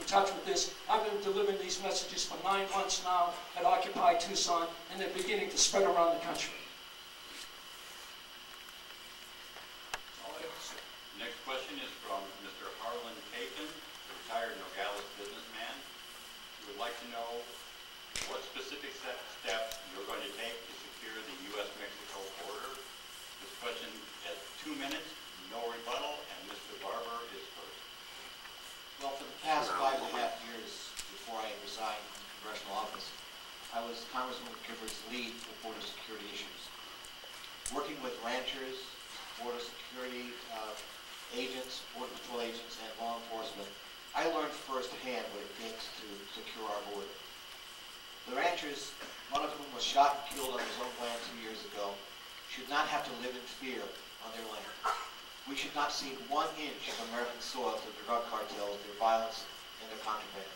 in touch with this. I've been delivering these messages for 9 months now at Occupy Tucson, and they're beginning to spread around the country. Next question is from Mr. Harlan Capen, a retired Nogales businessman. He would like to know what specific steps you're going to take to secure the U.S.-Mexico border. This question has 2 minutes, no rebuttal, and Mr. Barber is first. Well, for the past 5.5 years before I resigned from the congressional office, I was Congressman Gifford's lead for border security issues. Working with ranchers, border security agents, border patrol agents, and law enforcement, I learned firsthand what it takes to secure our border. The ranchers, one of whom was shot and killed on his own land 2 years ago, should not have to live in fear on their land. We should not cede 1 inch of American soil to the drug cartels, their violence, and their contraband.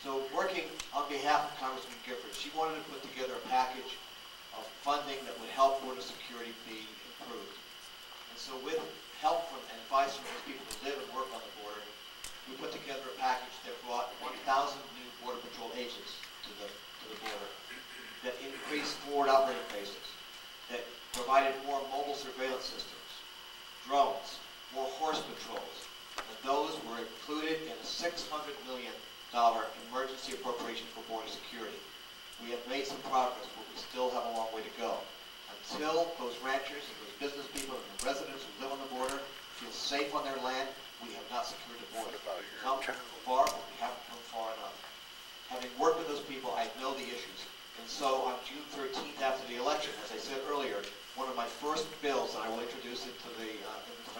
So working on behalf of Congressman Gifford, she wanted to put together a package of funding that would help border security be improved. And so with help from and advice from those people who live and work on the border, we put together a package that brought 1,000 new Border Patrol agents to the border, that increased forward operating bases, that provided more mobile surveillance systems, drones, more horse patrols, and those were included in a $600 million emergency appropriation for border security. We have made some progress, but we still have a long way to go. Until those ranchers and those business people and the residents who live on the border feel safe on their land, we have not secured the border. We've come far, but we haven't come far enough. Having worked with those people, I know the issues. And so on June 13th after the election, as I said earlier, one of my first bills that I will introduce into the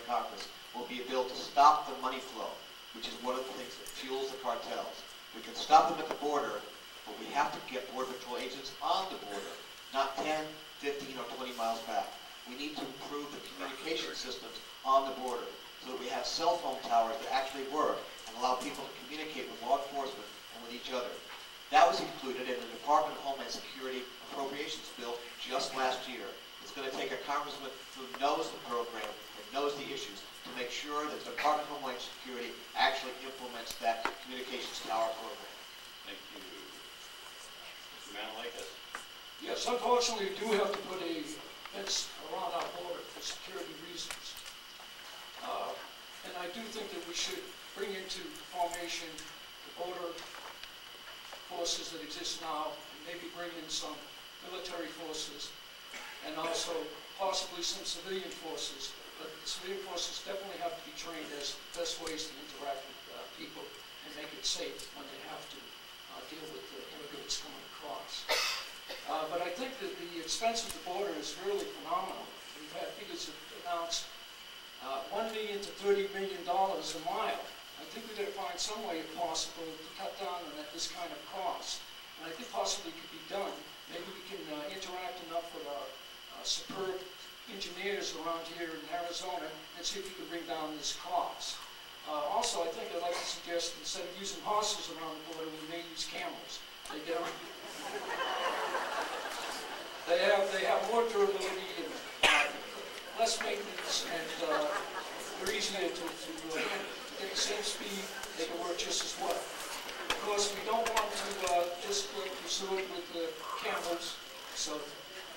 Congress will be a bill to stop the money flow, which is one of the things that fuels the cartels. We can stop them at the border, but we have to get Border Patrol agents on the border, not 10, 15, or 20 miles back. We need to improve the communication systems on the border so that we have cell phone towers that actually work and allow people to communicate with law enforcement and with each other. That was included in the Department of Homeland Security appropriations bill just last year. It's going to take a congressman who knows the program and knows the issues to make sure that the Department of Homeland Security actually implements that communications tower program. Thank you. Mr. Manalakis. Yes, unfortunately, we do have to put a fence around our border for security reasons. And I do think that we should bring into formation the border forces that exist now, and maybe bring in some military forces, and also possibly some civilian forces. But the civilian forces definitely have to be trained as the best ways to interact with people and make it safe when they have to deal with the immigrants coming across. But I think that the expense of the border is really phenomenal. We've had figures announced $1 million to $30 million a mile. I think we've got to find some way, if possible, to cut down on this kind of cost. And I think possibly it could be done. Maybe we can interact enough with our superb engineers around here in Arizona and see if we can bring down this cost. Also, I think I'd like to suggest instead of using horses around the border, we may use camels. They get around. They have more durability and less maintenance, and they're easier to get the same speed. They can work just as well. Of course, we don't want to just pursue it with the camels, so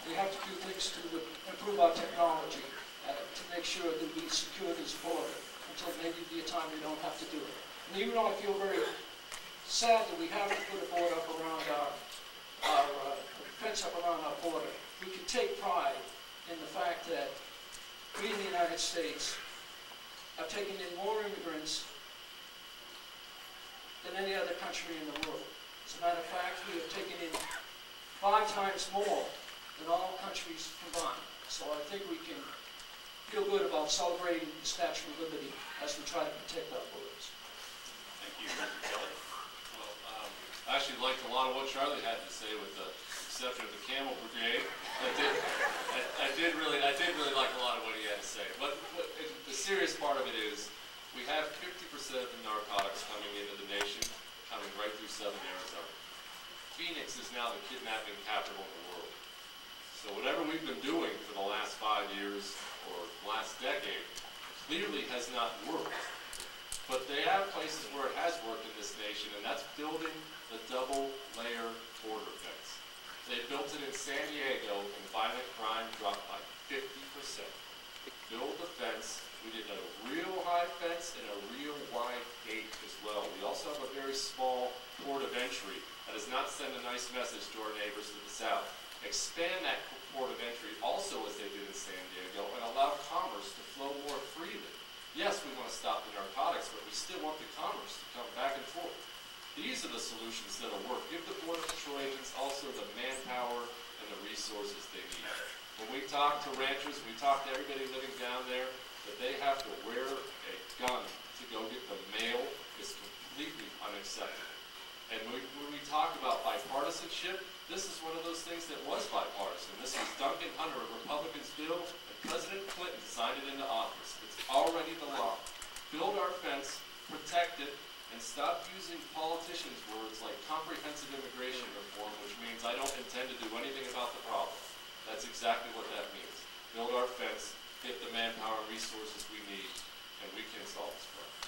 we have to do things to improve our technology to make sure that we secure this border until maybe be a time we don't have to do it. And even though I feel very sad that we have to put a board up around our fence up around our border, we can take pride in the fact that we in the United States have taken in more immigrants than any other country in the world. As a matter of fact, we have taken in 5 times more than all countries combined. So I think we can feel good about celebrating the Statue of Liberty as we try to protect our borders. Thank you, Mr. Kelly. Well, I actually liked a lot of what Charlie had to say, with the exception of the Camel Brigade. I did really like a lot of what he had to say. But the serious part of it is, we have 50% of the narcotics coming into the nation, coming right through southern Arizona. Phoenix is now the kidnapping capital of the world. So whatever we've been doing for the last 5 years or last decade clearly has not worked. But they have places where it has worked in this nation. double-layer border fence. They built it in San Diego, and violent crime dropped by 50%. Build the fence. We did a real high fence and a real wide gate as well. We also have a very small port of entry that does not send a nice message to our neighbors to the south. Expand that port of entry also as they did in San Diego and allow commerce to flow more freely. Yes, we want to stop the narcotics, but we still want the commerce to come back and forth. These are the solutions that will work. Give the Border Patrol agents also the manpower and the resources they need. When we talk to ranchers, we talk to everybody living down there, that they have to wear a gun to go get the mail is completely unacceptable. And when we talk about bipartisanship, this is one of those things that was bipartisan. This was Duncan Hunter, a Republican's bill, and President Clinton signed it into office. It's already the law. Build our fence, protect it, and stop using politicians' words like comprehensive immigration reform, which means I don't intend to do anything about the problem. That's exactly what that means. Build our fence, get the manpower and resources we need, and we can solve this problem.